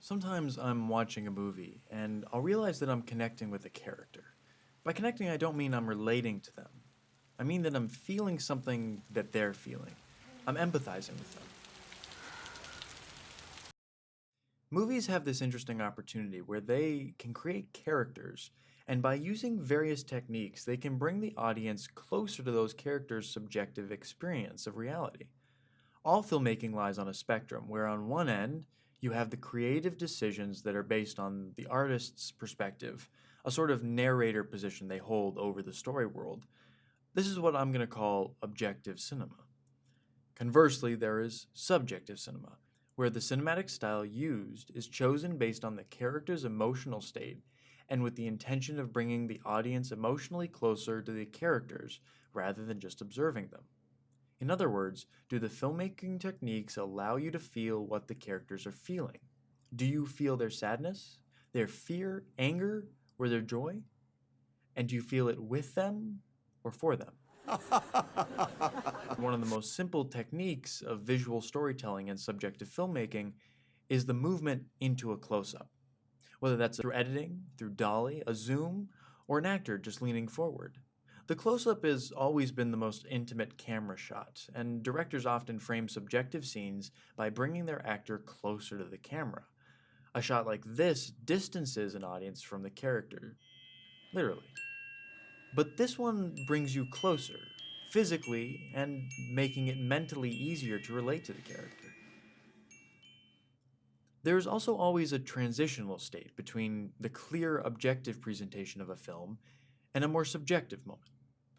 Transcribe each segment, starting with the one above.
Sometimes I'm watching a movie and I'll realize that I'm connecting with a character. By connecting, I don't mean I'm relating to them. I mean that I'm feeling something that they're feeling. I'm empathizing with them. Movies have this interesting opportunity where they can create characters, and by using various techniques, they can bring the audience closer to those characters' subjective experience of reality. All filmmaking lies on a spectrum where, on one end, you have the creative decisions that are based on the artist's perspective, a sort of narrator position they hold over the story world. This is what I'm going to call objective cinema. Conversely, there is subjective cinema, where the cinematic style used is chosen based on the character's emotional state and with the intention of bringing the audience emotionally closer to the characters rather than just observing them. In other words, do the filmmaking techniques allow you to feel what the characters are feeling? Do you feel their sadness, their fear, anger, or their joy? And do you feel it with them or for them? One of the most simple techniques of visual storytelling and subjective filmmaking is the movement into a close-up. Whether that's through editing, through dolly, a zoom, or an actor just leaning forward. The close-up has always been the most intimate camera shot, and directors often frame subjective scenes by bringing their actor closer to the camera. A shot like this distances an audience from the character, literally. But this one brings you closer, physically, and making it mentally easier to relate to the character. There is also always a transitional state between the clear objective presentation of a film and a more subjective moment.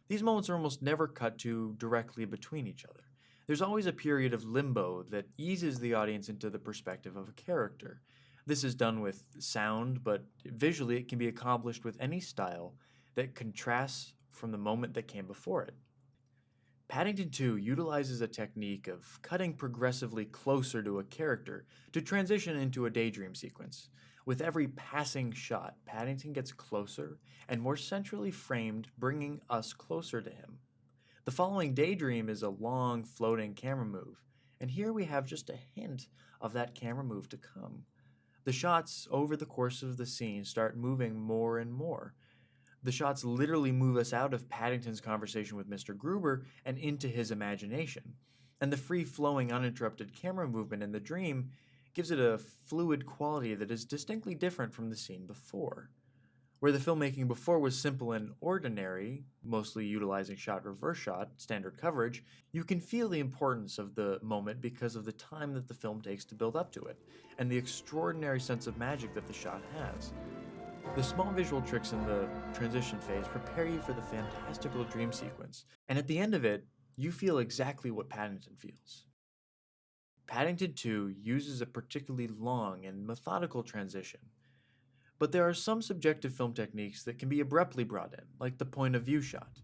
These moments are almost never cut to directly between each other. There's always a period of limbo that eases the audience into the perspective of a character. This is done with sound, but visually it can be accomplished with any style that contrasts from the moment that came before it. Paddington 2 utilizes a technique of cutting progressively closer to a character to transition into a daydream sequence. With every passing shot, Paddington gets closer and more centrally framed, bringing us closer to him. The following daydream is a long, floating camera move, and here we have just a hint of that camera move to come. The shots over the course of the scene start moving more and more. The shots literally move us out of Paddington's conversation with Mr. Gruber and into his imagination. And the free-flowing, uninterrupted camera movement in the dream gives it a fluid quality that is distinctly different from the scene before. Where the filmmaking before was simple and ordinary, mostly utilizing shot-reverse shot, standard coverage, you can feel the importance of the moment because of the time that the film takes to build up to it, and the extraordinary sense of magic that the shot has. The small visual tricks in the transition phase prepare you for the fantastical dream sequence, and at the end of it, you feel exactly what Paddington feels. Paddington 2 uses a particularly long and methodical transition, but there are some subjective film techniques that can be abruptly brought in, like the point of view shot.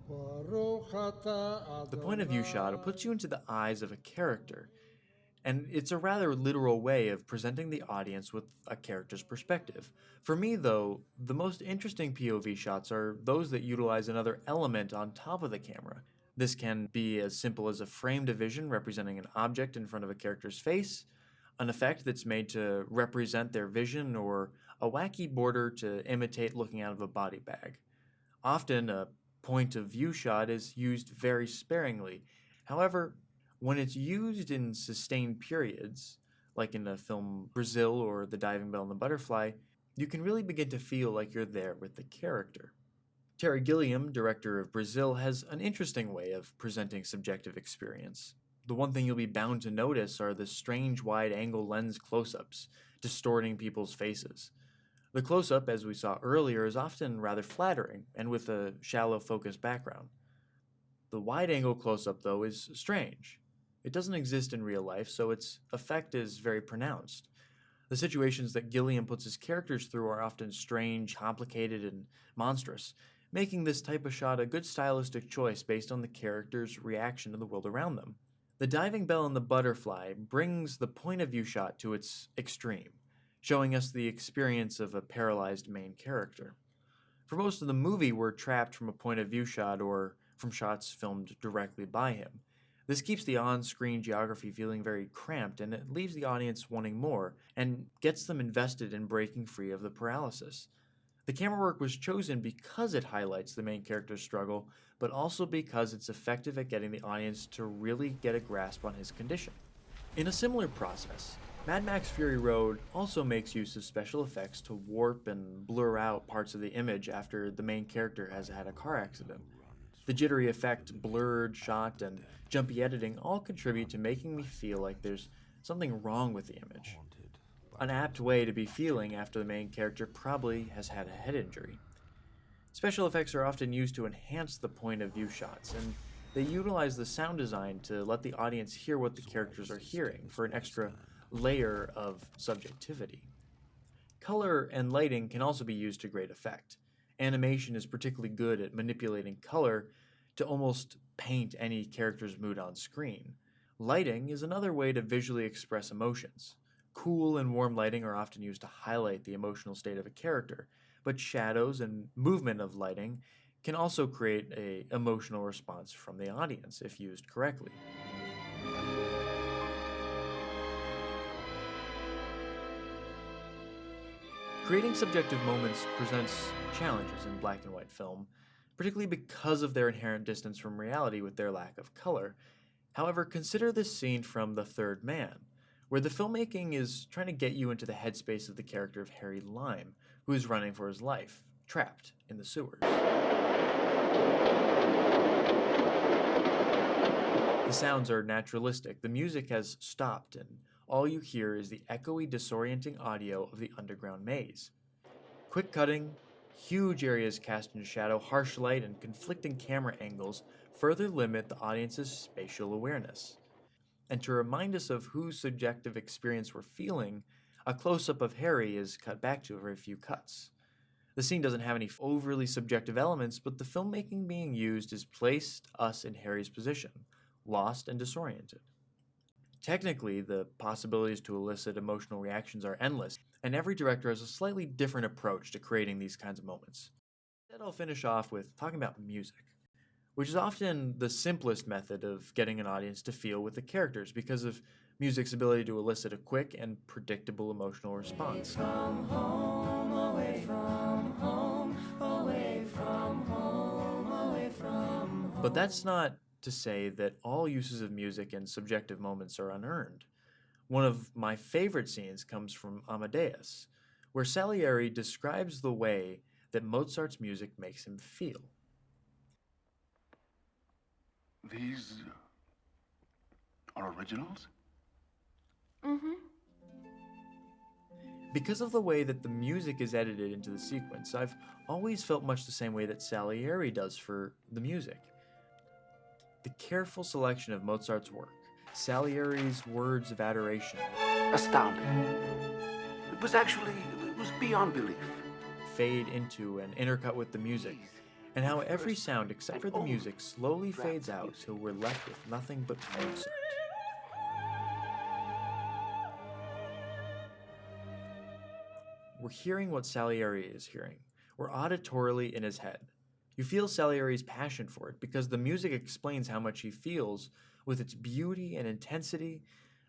The point of view shot puts you into the eyes of a character, and it's a rather literal way of presenting the audience with a character's perspective. For me, though, the most interesting POV shots are those that utilize another element on top of the camera. This can be as simple as a framed vision representing an object in front of a character's face, an effect that's made to represent their vision, or a wacky border to imitate looking out of a body bag. Often, a point of view shot is used very sparingly. However, when it's used in sustained periods, like in the film Brazil or The Diving Bell and the Butterfly, you can really begin to feel like you're there with the character. Terry Gilliam, director of Brazil, has an interesting way of presenting subjective experience. The one thing you'll be bound to notice are the strange wide-angle lens close-ups, distorting people's faces. The close-up, as we saw earlier, is often rather flattering and with a shallow focus background. The wide-angle close-up, though, is strange. It doesn't exist in real life, so its effect is very pronounced. The situations that Gilliam puts his characters through are often strange, complicated, and monstrous, making this type of shot a good stylistic choice based on the character's reaction to the world around them. The Diving Bell and the Butterfly brings the point of view shot to its extreme, showing us the experience of a paralyzed main character. For most of the movie, we're trapped from a point of view shot or from shots filmed directly by him. This keeps the on-screen geography feeling very cramped, and it leaves the audience wanting more, and gets them invested in breaking free of the paralysis. The camera work was chosen because it highlights the main character's struggle, but also because it's effective at getting the audience to really get a grasp on his condition. In a similar process, Mad Max Fury Road also makes use of special effects to warp and blur out parts of the image after the main character has had a car accident. The jittery effect, blurred shot, and jumpy editing all contribute to making me feel like there's something wrong with the image. An apt way to be feeling after the main character probably has had a head injury. Special effects are often used to enhance the point of view shots, and they utilize the sound design to let the audience hear what the characters are hearing for an extra layer of subjectivity. Color and lighting can also be used to great effect. Animation is particularly good at manipulating color to almost paint any character's mood on screen. Lighting is another way to visually express emotions. Cool and warm lighting are often used to highlight the emotional state of a character, but shadows and movement of lighting can also create an emotional response from the audience if used correctly. Creating subjective moments presents challenges in black and white film, particularly because of their inherent distance from reality with their lack of color. However, consider this scene from The Third Man, where the filmmaking is trying to get you into the headspace of the character of Harry Lime, who is running for his life, trapped in the sewers. The sounds are naturalistic, the music has stopped, and all you hear is the echoey, disorienting audio of the underground maze. Quick cutting, huge areas cast in shadow, harsh light, and conflicting camera angles further limit the audience's spatial awareness. And to remind us of whose subjective experience we're feeling, a close-up of Harry is cut back to every few cuts. The scene doesn't have any overly subjective elements, but the filmmaking being used has placed us in Harry's position, lost and disoriented. Technically, the possibilities to elicit emotional reactions are endless, and every director has a slightly different approach to creating these kinds of moments. Instead, I'll finish off with talking about music, which is often the simplest method of getting an audience to feel with the characters because of music's ability to elicit a quick and predictable emotional response. From home, away from home, away from home, away from home. But that's not to say that all uses of music and subjective moments are unearned. One of my favorite scenes comes from Amadeus, where Salieri describes the way that Mozart's music makes him feel. These are originals? Mm-hmm. Because of the way that the music is edited into the sequence, I've always felt much the same way that Salieri does for the music. The careful selection of Mozart's work, Salieri's words of adoration, Astounding. It was beyond belief. fade into and intercut with the music, and how every sound except for the music slowly fades out till we're left with nothing but Mozart. We're hearing what Salieri is hearing. We're auditorily in his head. You feel Salieri's passion for it because the music explains how much he feels with its beauty and intensity,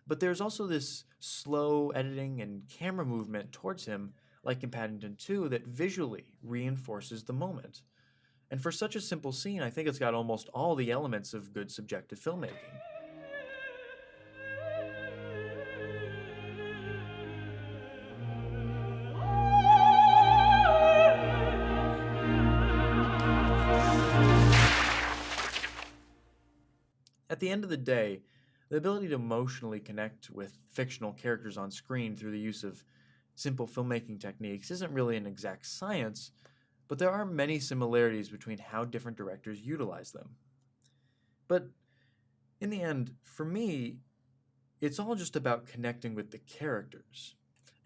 but there's also this slow editing and camera movement towards him, like in Paddington 2, that visually reinforces the moment. And for such a simple scene, I think it's got almost all the elements of good subjective filmmaking. At the end of the day, the ability to emotionally connect with fictional characters on screen through the use of simple filmmaking techniques isn't really an exact science, but there are many similarities between how different directors utilize them. But in the end, for me, it's all just about connecting with the characters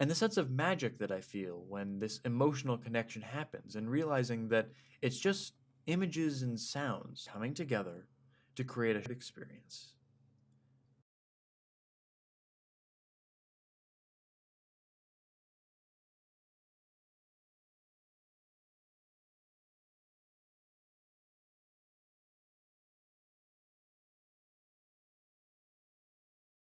and the sense of magic that I feel when this emotional connection happens and realizing that it's just images and sounds coming together to create a experience.